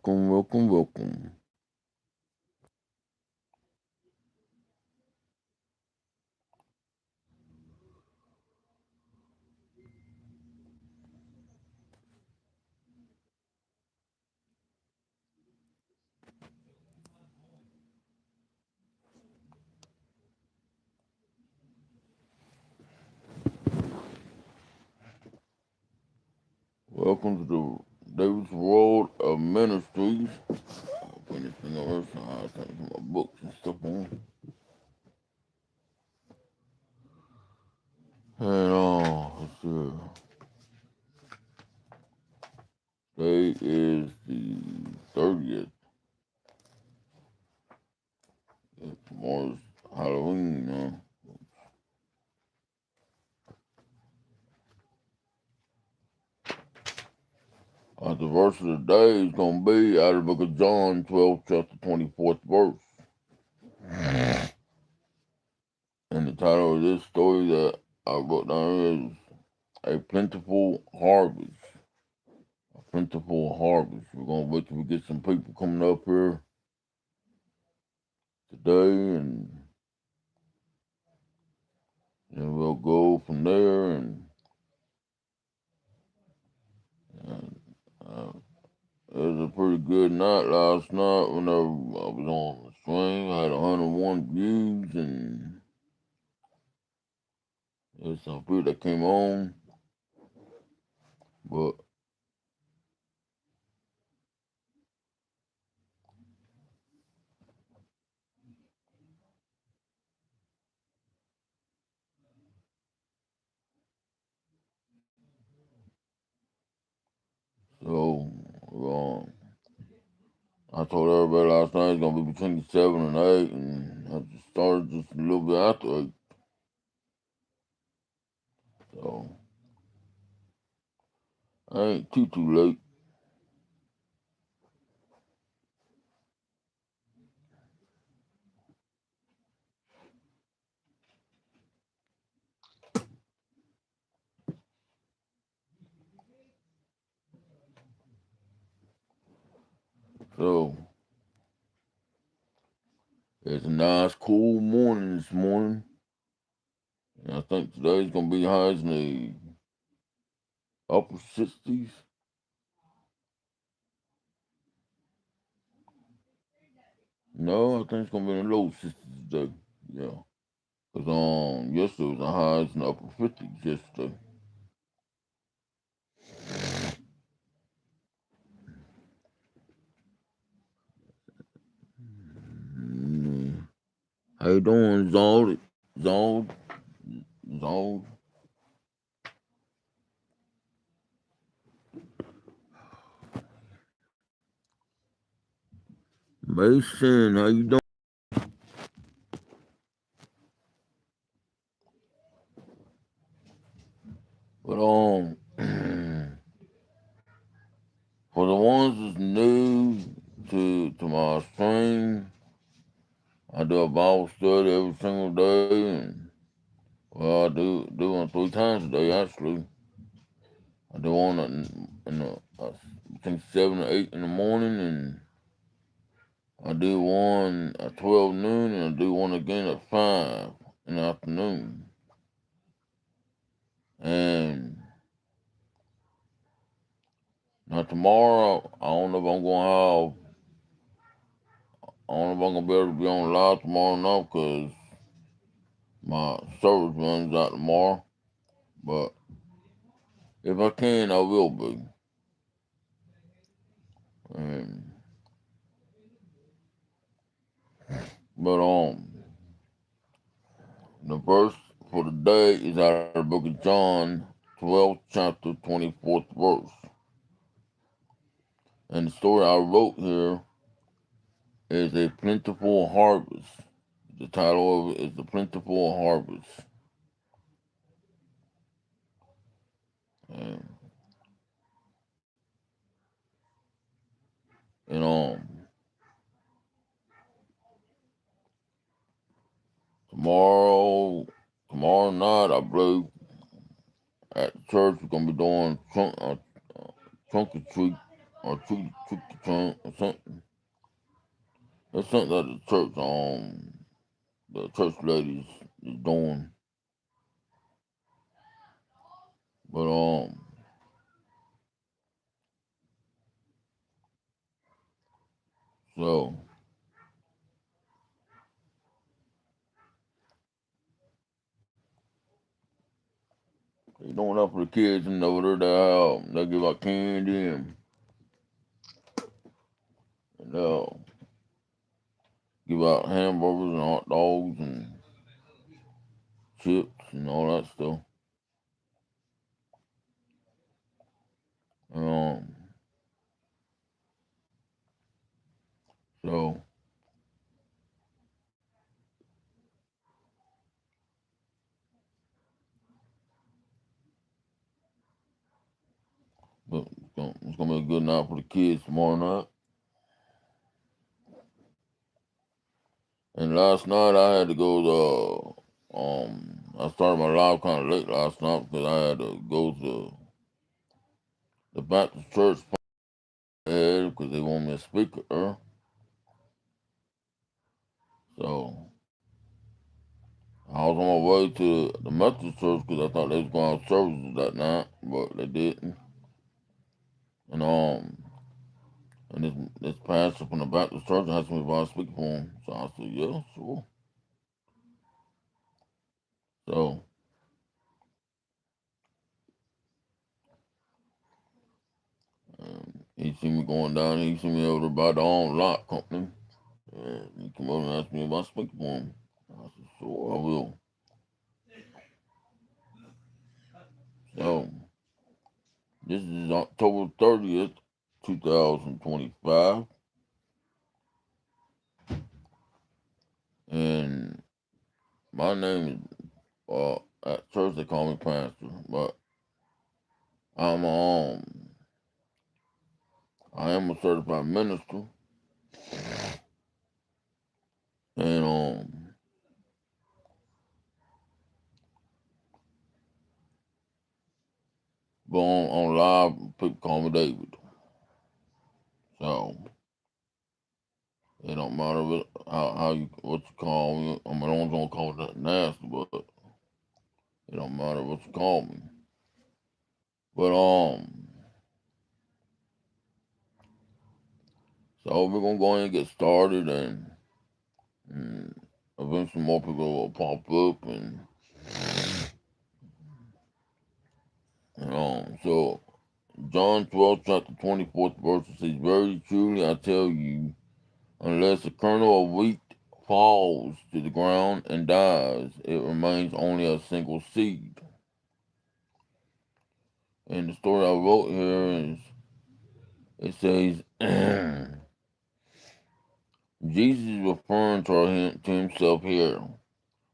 Welcome. Welcome to the David's World of Ministries. I'll put this thing over so I can put my books and stuff on. And let's see. Today is the 30th. Tomorrow's Halloween. The verse of the day is going to be out of the book of John, 12, chapter 24th verse. And the title of this story that I wrote down is A Plentiful Harvest. A Plentiful Harvest. We're going to wait till we get some people coming up here today, and then we'll go from there. And uh, it was a pretty good night last night whenever I was on the stream. I had 101 views, and there's some people that came on. But so I told everybody last night it's gonna be between 7 and 8, and I just started just a little bit after 8. So I ain't too late. So it's a nice cool morning this morning. And I think today's gonna be highs in the upper 60s. No, I think it's gonna be in the low 60s today. Yeah. Cause yesterday was the highs in the upper 50s yesterday. Mm. How you doing, Zold? Zold? Zold? Mason, how you doing? But for the ones that's new to my stream, I do a Bible study every single day, and well, I do one 3 times a day actually. I do one between 7 and 8 in the morning, and I do one at 12 noon, and I do one again at 5 in the afternoon. And now tomorrow, I don't know if I'm gonna have. I don't know if I'm gonna be able to be on live tomorrow night because my service runs out tomorrow. But if I can, I will be. And, but the verse for the day is out of the book of John, 12th chapter, 24th verse. And the story I wrote here is A Plentiful Harvest. The title of it is The Plentiful Harvest. And, and tomorrow night, I believe at the church we're gonna be doing trunk or treat or treat the trunk or something. That's something that the church ladies is doing. But so they doing that for the kids and over there. They give out candy and give out hamburgers and hot dogs and chips and all that stuff. Um, so but it's gonna be a good night for the kids tomorrow night. And last night I had to go I started my live kind of late last night because I had to go to the Baptist church because they want me to speak there. So I was on my way to the Methodist church because I thought they was going to have services that night, but they didn't. And this pastor from the Baptist church asked me if I speak for him. So I said, yeah, sure. So he see me going down. He see me over there by the own lot company. And he come over and asked me if I speak for him. I said, sure, I will. So this is October 30th, 2025. And my name is, at church they call me pastor, but I'm I am a certified minister, and but on live people call me David. So it don't matter how you what you call me. I mean, I don't call me nothing nasty, but it don't matter what you call me. But so we're gonna go ahead and get started, and eventually more people will pop up, and so John 12, chapter 24th verse says, very truly I tell you, unless a kernel of wheat falls to the ground and dies, it remains only a single seed. And the story I wrote here is, it says, Jesus is referring to himself here.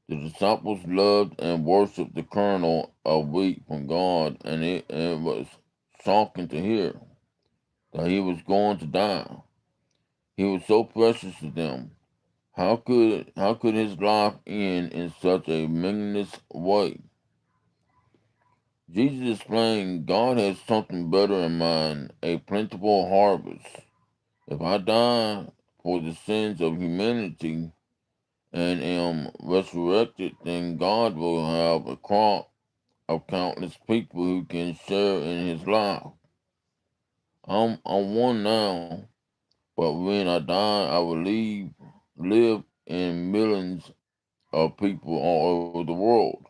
The disciples loved and worshipped the kernel of wheat from God, and it was shocking to hear that he was going to die. He was so precious to them. How could his life end in such a meaningless way? Jesus explained God has something better in mind, a plentiful harvest. If I die for the sins of humanity and am resurrected, then God will have a crop of countless people who can share in his life. I'm one now, but when I die, I will live in millions of people all over the world.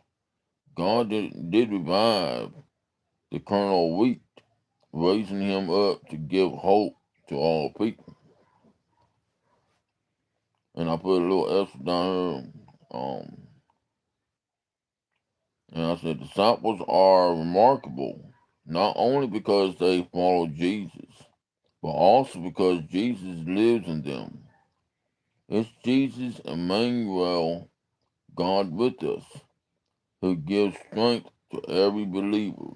God did revive the kernel of wheat, raising him up to give hope to all people. And I put a little extra down here. And I said, disciples are remarkable, not only because they follow Jesus, but also because Jesus lives in them. It's Jesus, Emmanuel, God with us, who gives strength to every believer.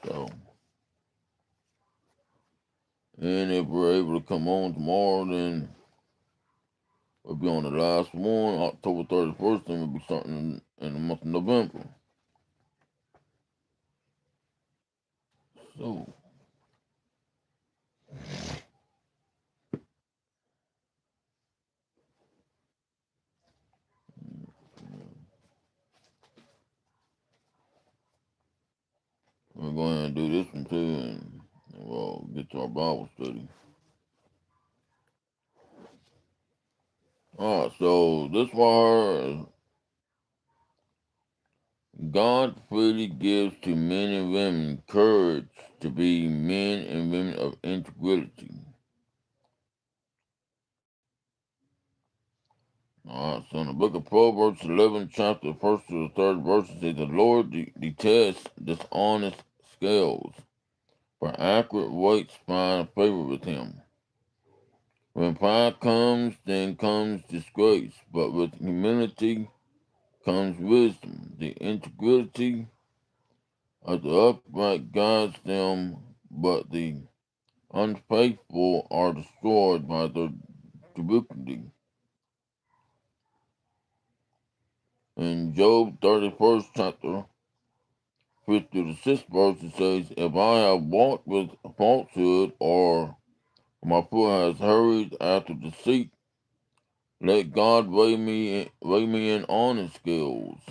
So, and if we're able to come on tomorrow, then we'll be on the last one, October 31st, and we'll be starting in the month of November. So we're going to do this one too, and we'll get to our Bible study. All right, so this one, God freely gives to men and women courage to be men and women of integrity. All right, so in the book of Proverbs, 11th chapter, first to the third verse, it says, the Lord detests dishonest scales, for accurate weights find favor with him. When pride comes, then comes disgrace, but with humility comes wisdom. The integrity of the upright guides them, but the unfaithful are destroyed by their duplicity. In Job 31st chapter, 5th to the 6th verse, it says, if I have walked with falsehood, or my foot has hurried after deceit, let God weigh me in honest scales,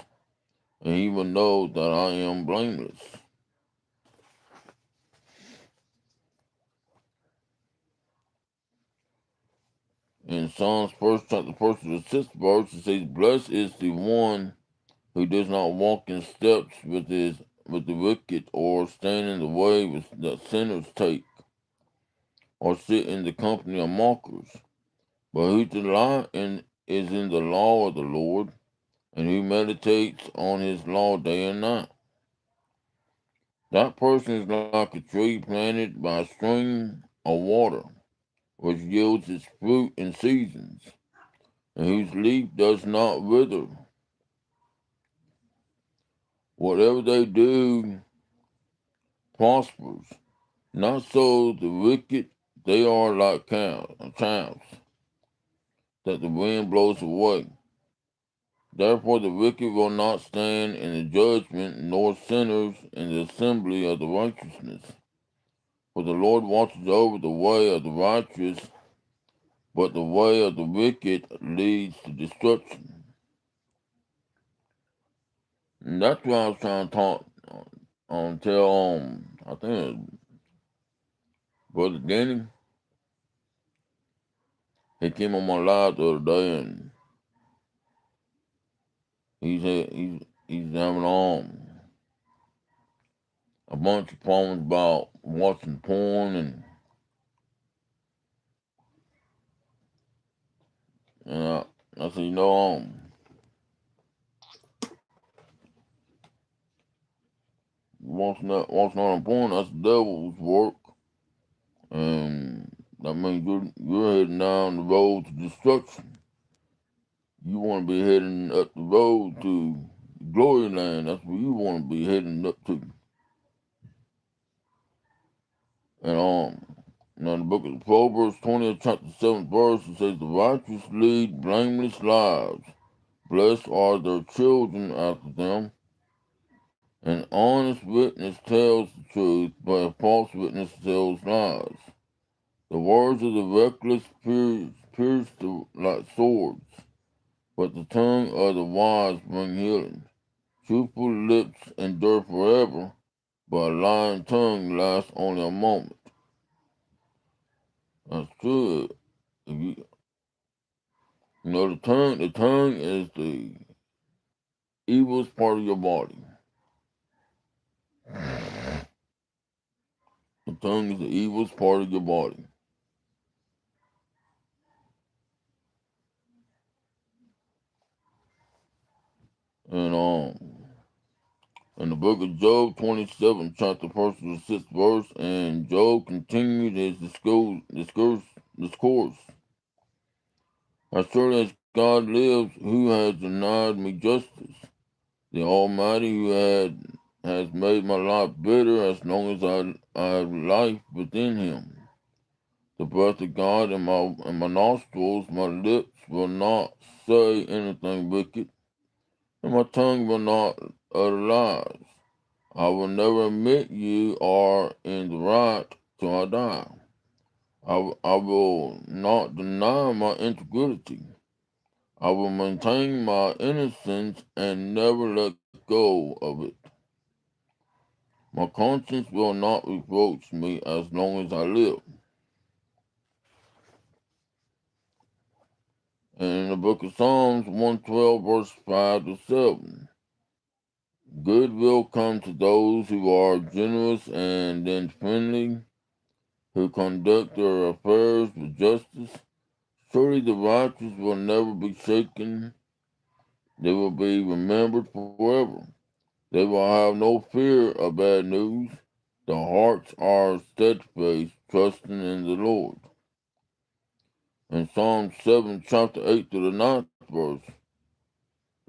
and he will know that I am blameless. In Psalms 1st chapter, 1st to the 6th verse, it says, blessed is the one who does not walk in steps with the wicked, or stand in the way that sinners take, or sit in the company of mockers, but who delight is in the law of the Lord, and who meditates on his law day and night. That person is like a tree planted by a stream of water, which yields its fruit in seasons, and whose leaf does not wither. Whatever they do prospers. Not so the wicked, they are like chaffs that the wind blows away. Therefore the wicked will not stand in the judgment, nor sinners in the assembly of the righteousness. For the Lord watches over the way of the righteous, but the way of the wicked leads to destruction. And that's what I was trying to talk tell I think it was Brother Danny. He came on my live the other day, and he's having a bunch of problems about watching porn, and I said, watching on porn, that's the devil's work, and that means you're heading down the road to destruction. You want to be heading up the road to glory land. That's where you want to be heading up to. And now the book of Proverbs 20th chapter 7th verse, it says, the righteous lead blameless lives. Blessed are their children after them. An honest witness tells the truth, but a false witness tells lies. The words of the reckless pierce like swords, but the tongue of the wise bring healing. Truthful lips endure forever, but a lying tongue lasts only a moment. That's true. If the tongue is the evilest part of your body. The tongue is the evilest part of your body. And in the book of Job, 27, chapter 1st to the 6th verse, and Job continued his discourse. As surely as God lives, who has denied me justice? The Almighty who has made my life bitter as long as I have life within him. The breath of God in my nostrils, my lips will not say anything wicked, and my tongue will not utter lies. I will never admit you are in the right till I die. I will not deny my integrity. I will maintain my innocence and never let go of it. My conscience will not reproach me as long as I live. And in the book of Psalms 112, verse 5 to 7, good will come to those who are generous and then friendly, who conduct their affairs with justice. Surely the righteous will never be shaken. They will be remembered forever. They will have no fear of bad news. Their hearts are steadfast, trusting in the Lord. In Psalm 7, chapter 8 to the ninth verse,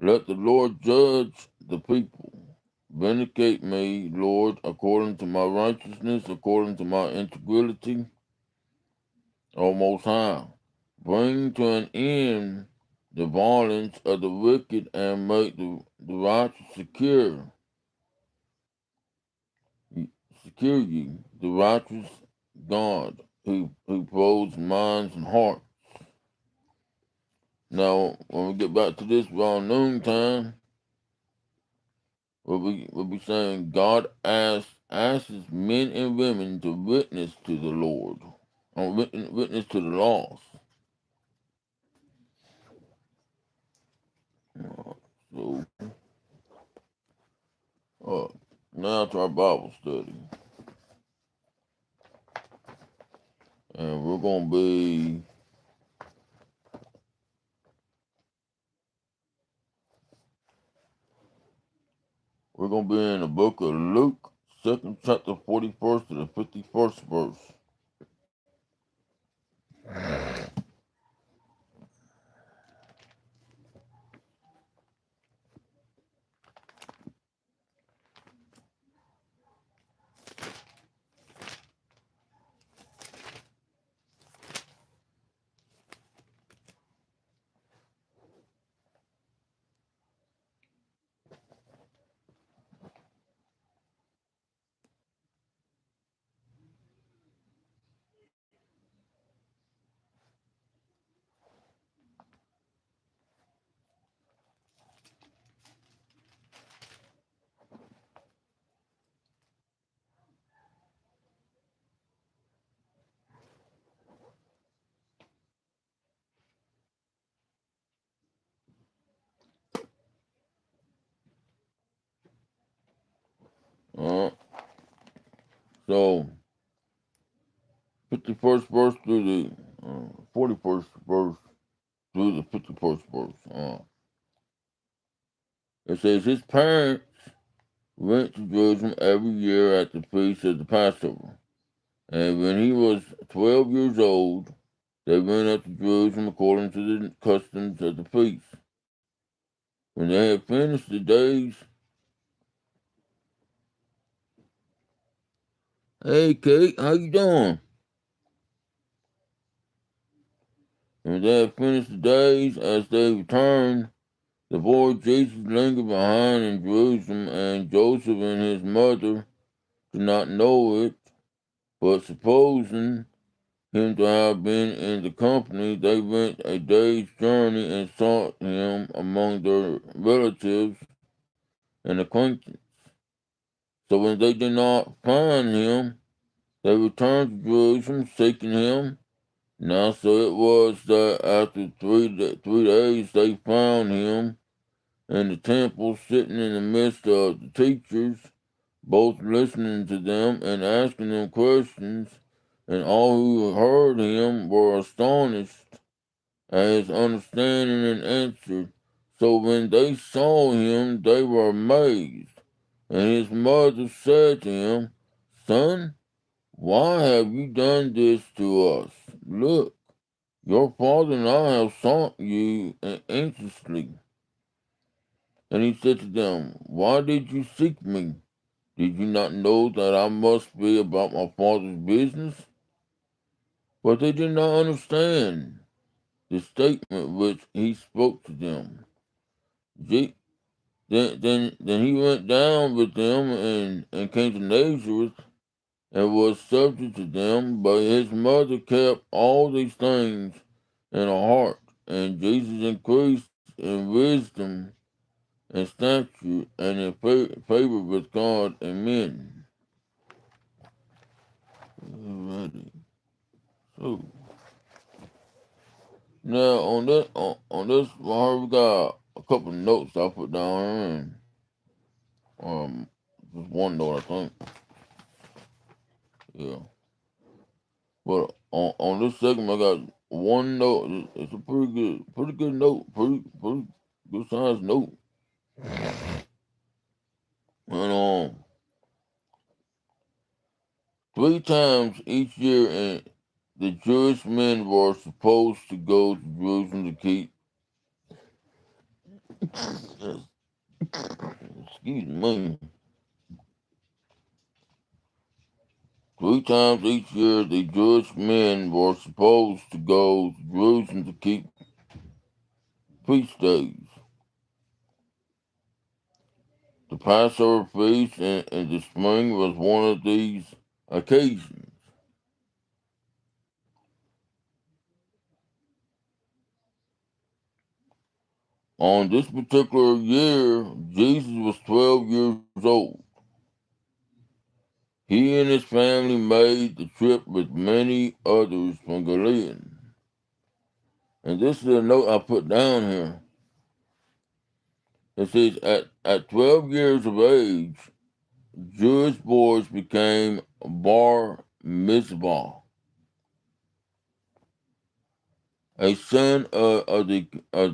let the Lord judge the people. Vindicate me, Lord, according to my righteousness, according to my integrity, O Most High. Bring to an end the violence of the wicked and make the righteous secure. Secure you, the righteous God, who probes minds and hearts. Now, when we get back to this around noontime, we'll be saying God asks men and women to witness to the Lord, or witness to the lost. So, uh, now to our Bible study, and we're gonna be in the book of Luke, second chapter, 41st to the 51st verse. Uh, so 51st verse through the 41st verse through the 51st verse. It says his parents went to Jerusalem every year at the feast of the Passover, and when he was 12 years old, they went up to Jerusalem according to the customs of the feast. When they had finished the days, hey Kate, how you doing? When they had finished the days, as they returned, the boy Jesus lingered behind in Jerusalem, and Joseph and his mother did not know it, but supposing him to have been in the company, they went a day's journey and sought him among their relatives and acquaintances. So when they did not find him, they returned to Jerusalem seeking him. Now so it was that after 3 days they found him in the temple, sitting in the midst of the teachers, both listening to them and asking them questions, and all who heard him were astonished at his understanding and answered. So when they saw him, they were amazed. And his mother said to him, Son, why have you done this to us? Look, your father and I have sought you anxiously. And he said to them, Why did you seek me? Did you not know that I must be about my father's business? But they did not understand the statement which he spoke to them. Je- Then he went down with them and came to Nazareth and was subject to them, but his mother kept all these things in her heart. And Jesus increased in wisdom and stature and in favor with God and men. Alrighty. So now on this part, we got a couple of notes I put down here, and just one note I think. Yeah. But on this segment, I got one note. It's a pretty good note, pretty good size note. And 3 times each year, the Jewish men were supposed to go to Jerusalem to keep. Excuse me. 3 times each year, the Jewish men were supposed to go to Jerusalem to keep feast days. The Passover feast in the spring was one of these occasions. On this particular year, Jesus was 12 years old. He and his family made the trip with many others from Galilee. And this is a note I put down here. It says, at 12 years of age, Jewish boys became bar mitzvah, a son of the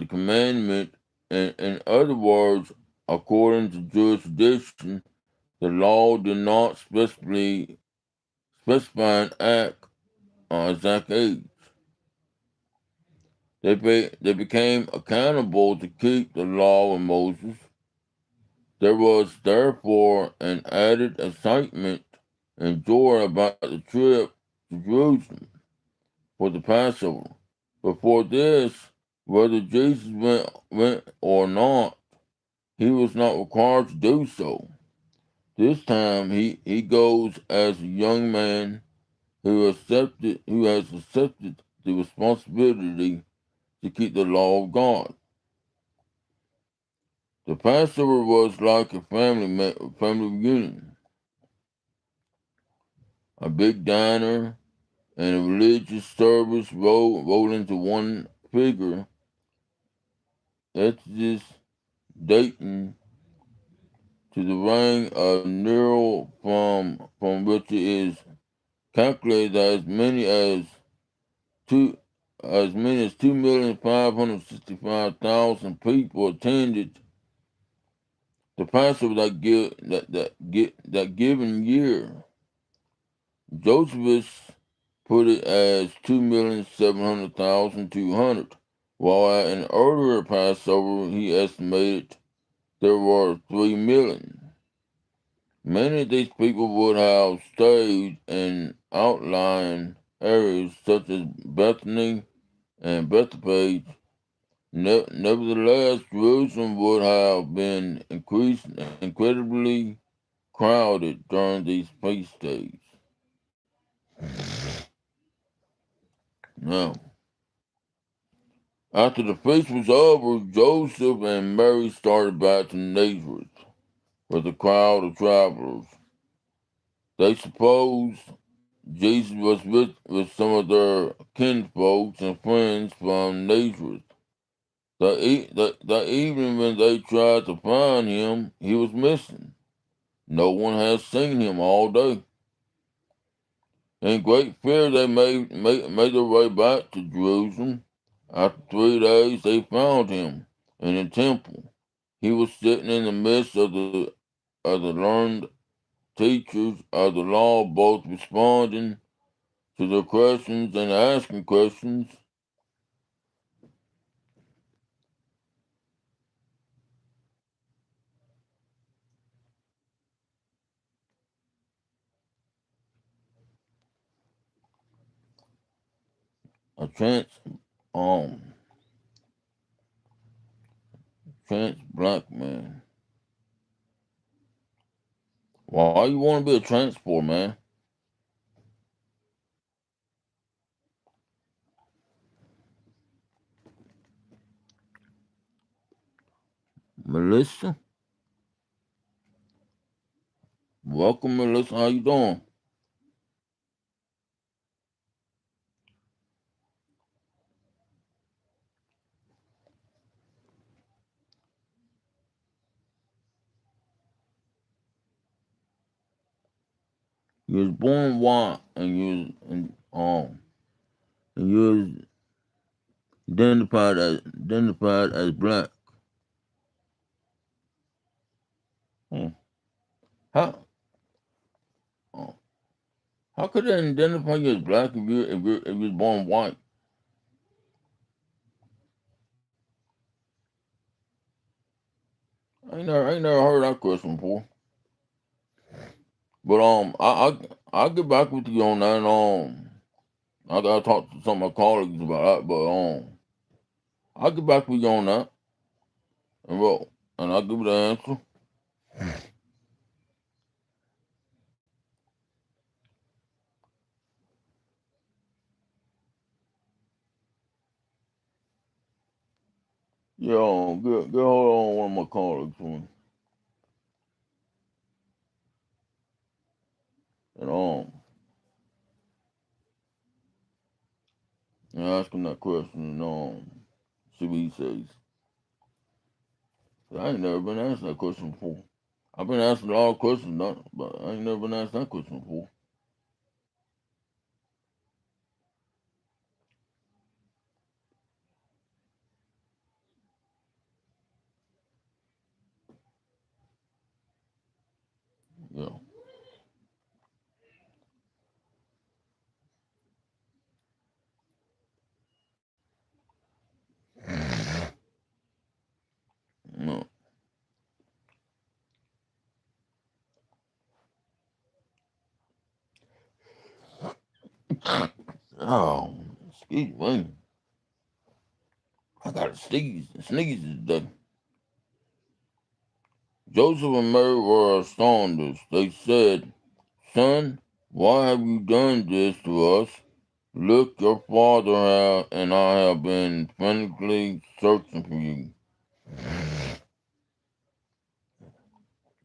commandment. And in other words, according to Jewish tradition, the law did not specify an exact age. They became accountable to keep the law of Moses. There was therefore an added excitement and joy about the trip to Jerusalem for the Passover. Before this, whether Jesus went or not, he was not required to do so. This time he goes as a young man who has accepted the responsibility to keep the law of God. The Passover was like a family reunion, a big diner, and a religious service rolled into one figure. Exodus dating to the reign of Nero, from which it is calculated that two as many as 2,565,000 people attended the Passover that given year. Josephus put it as 2,700,200, while at an earlier Passover he estimated there were 3 million. Many of these people would have stayed in outlying areas such as Bethany and Bethpage. Nevertheless, Jerusalem would have been incredibly crowded during these feast days. Now, after the feast was over, Joseph and Mary started back to Nazareth with a crowd of travelers. They supposed Jesus was with some of their kinfolks and friends from Nazareth. That evening when they tried to find him, he was missing. No one had seen him all day. In great fear, they made their way back to Jerusalem. After 3 days, they found him in the temple. He was sitting in the midst of the learned teachers of the law, both responding to their questions and asking questions. A um trans black man. Why you want to be a transport man? Melissa, welcome, Melissa. How you doing? You was born white, and you was identified as black. Hmm. How uh, how could they identify you as black if you was born white? I ain't never heard that question before. But I'll get back with you on that. I gotta talk to some of my colleagues about that. But I'll get back with you on that, and I'll give you the answer. Yeah, get hold on one of my colleagues for me, and and ask him that question, and see what he says. 'Cause I ain't never been asked that question before. I've been asked a lot of questions, but I ain't never been asked that question before. Yeah, no. Oh, excuse me. I got to sneeze today. Joseph and Mary were astonished. They said, "Son, why have you done this to us? Look, your and I have been frantically searching for you."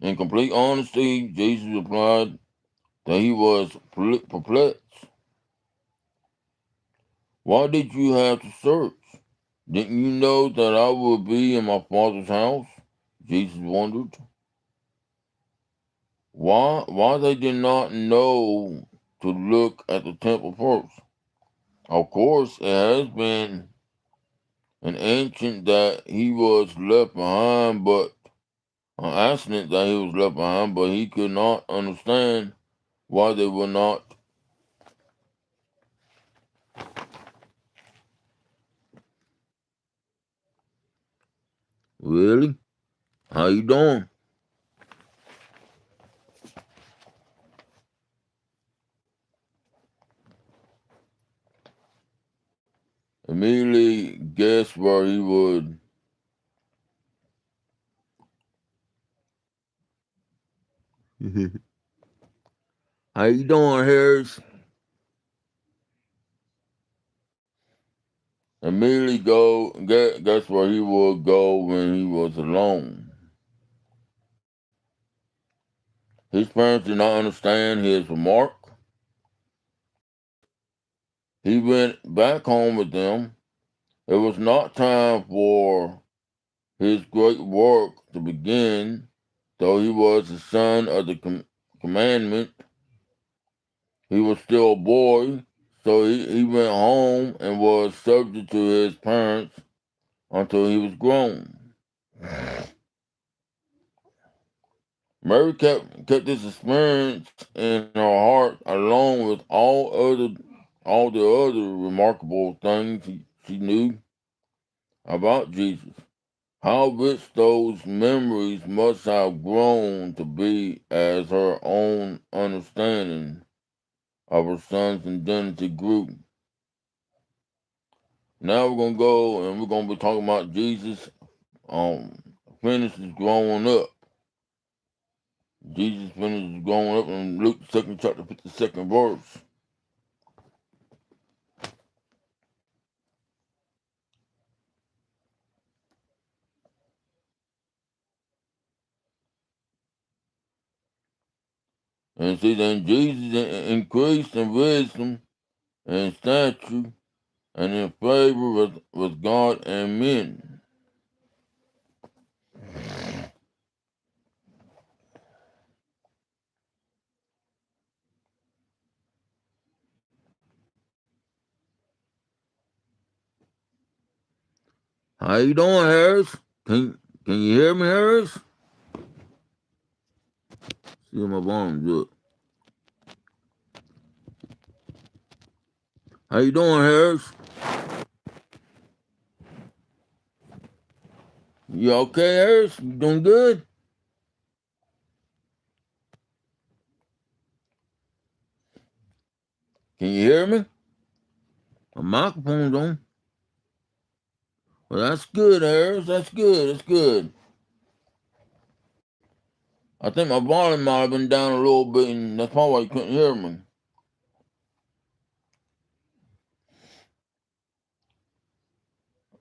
In complete honesty, Jesus replied that he was perplexed. "Why did you have to search? Didn't you know that I would be in my Father's house?" Jesus wondered. Why they did not know to look at the temple first. Of course, it has been an ancient that he was left behind, but an accident that he was left behind, but he could not understand why they were not. Really? How you doing? Immediately guessed where he would. How you doing, Harris? Immediately guess where he would go when he was alone. His parents did not understand his remark. He went back home with them. It was not time for his great work to begin, though he was the son of the commandment. He was still a boy, so he went home and was subject to his parents until he was grown. Mary kept this experience in her heart along with all the other remarkable things she knew about Jesus. How rich those memories must have grown to be as her own understanding of her son's identity grew. Now we're gonna go and we're gonna be talking about Jesus finishes growing up. Jesus finishes going up in Luke 2nd chapter 52nd verse. And see, then Jesus increased in wisdom and stature and in favor with God and men. How you doing, Harris? Can you hear me, Harris? See my volume's up. How you doing, Harris? You okay, Harris? You doing good? Can you hear me? My microphone's on. Well, that's good, Harris. That's good. That's good. I think my volume might have been down a little bit, and that's probably why you couldn't hear me.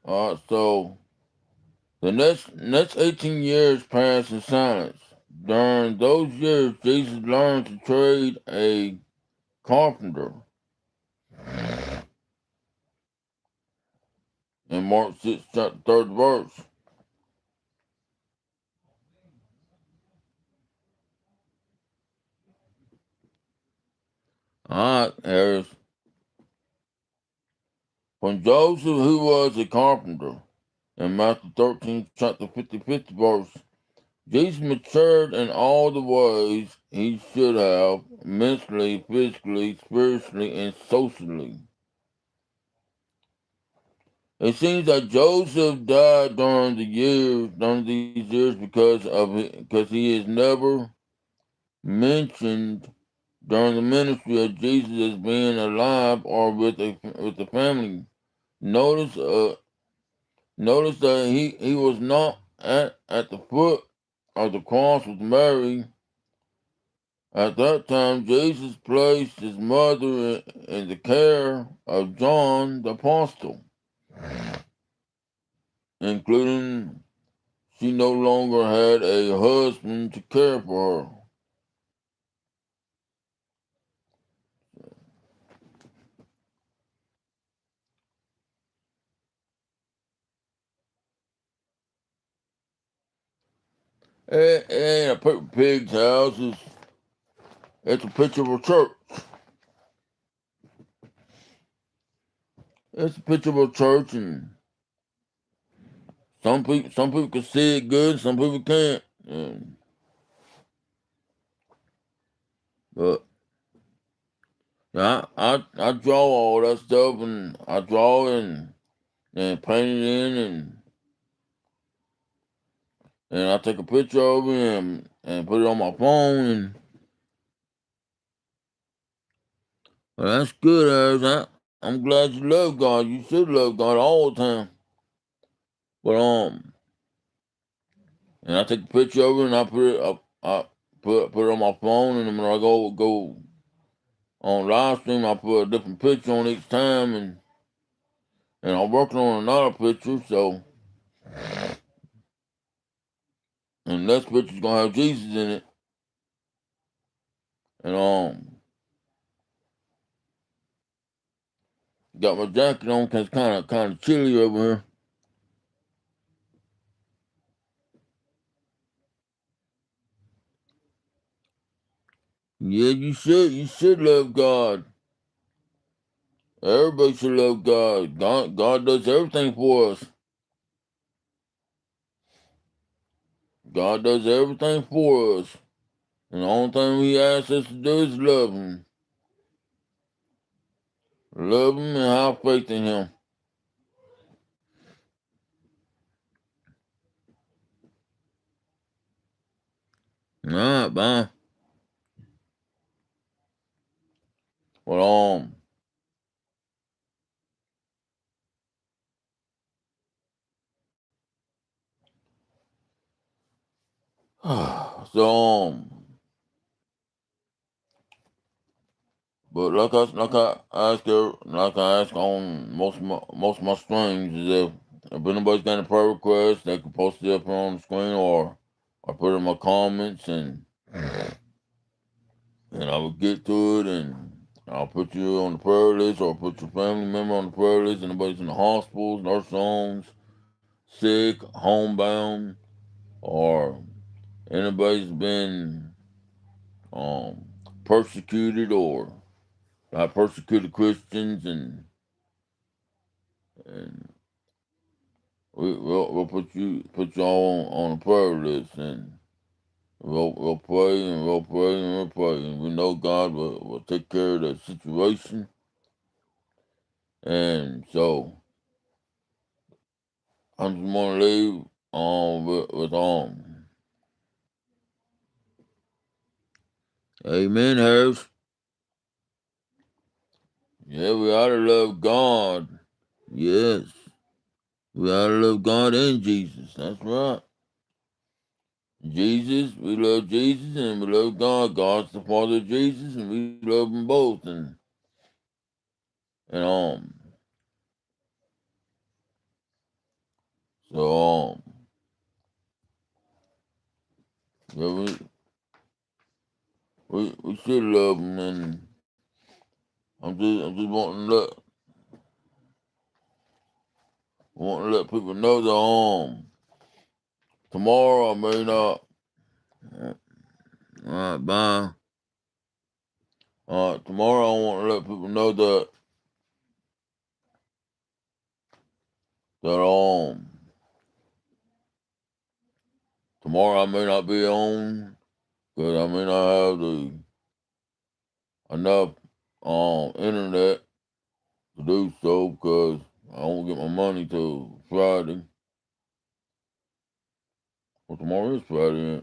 All right, so the next 18 years passed in silence. During those years, Jesus learned to trade a carpenter in Mark 6, chapter 3rd verse. All right, Harris. From Joseph, who was a carpenter, in Matthew 13, chapter 55th verse, Jesus matured in all the ways he should have, mentally, physically, spiritually, and socially. It seems that Joseph died during these years because he is never mentioned during the ministry of Jesus as being alive or with the family. Notice notice that he was not at the foot of the cross with Mary. At that time, Jesus placed his mother in the care of John the Apostle, including she no longer had a husband to care for her. It ain't a pig's house. It's a picture of a church. It's a picture of a church, and some people can see it good, some people can't. But yeah, I draw all that stuff, and I draw and paint it in, and I take a picture of it and put it on my phone. And well, that's good, Harris. I'm glad you love God. You should love God all the time. But and I take a picture of it and I put it up. I put it on my phone, and when I go on live stream, I put a different picture on each time, and I'm working on another picture. So, and this picture's gonna have Jesus in it, and got my jacket on because it's kind of chilly over here. Yeah, you should love God. Everybody should love God. God does everything for us. God does everything for us. And the only thing He asks us to do is love Him. Love Him and have faith in Him. Alright, bye. Well, so But like I ask on most of my streams is if anybody's got any prayer requests, they can post it up on the screen or put it in my comments and I will get to it and I'll put you on the prayer list or put your family member on the prayer list. Anybody's in the hospitals, nursing homes, sick, homebound, or anybody's been um, persecuted or by persecuted Christians and we'll put you on a prayer list and we'll pray and we'll pray and we'll pray and we know God will take care of the situation and so I just want to leave with Amen, Harris. Yeah, we ought to love God. Yes, we ought to love God and Jesus. That's right. Jesus, we love Jesus and we love God. God's the Father of Jesus and we love them both. And so yeah, we should love them and I'm just wanting to let people know that tomorrow I may not. All right, bye. Tomorrow I want to let people know that tomorrow I may not be on because I may not have the enough internet to do so because I won't get my money till Friday. Well, tomorrow is Friday.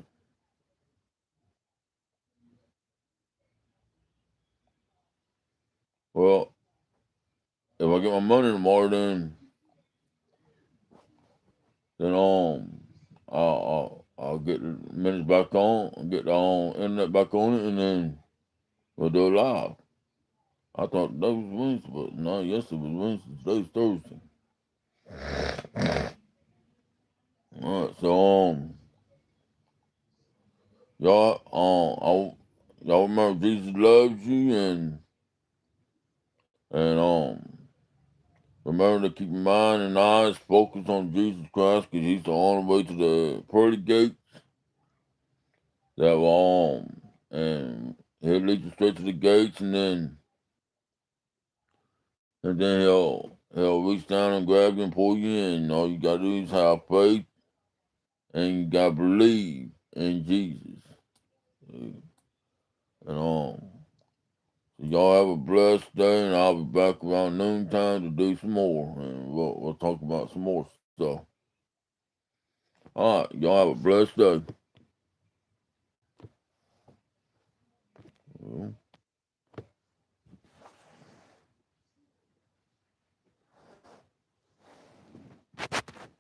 Well, if I get my money tomorrow, then I'll get the minutes back on, get the internet back on it, and then we'll do it live. I thought that was Wednesday, but no, yesterday was Wednesday. Today's Thursday. All right, so y'all y'all remember Jesus loves you and remember to keep your mind and eyes focused on Jesus Christ because He's the only way to the pearly gate that will and He'll lead you straight to the gates and then he'll reach down and grab you and pull you in. All you gotta do is have faith and you gotta believe in Jesus. And so y'all have a blessed day, and I'll be back around noontime to do some more, and we'll talk about some more stuff. All right, y'all have a blessed day.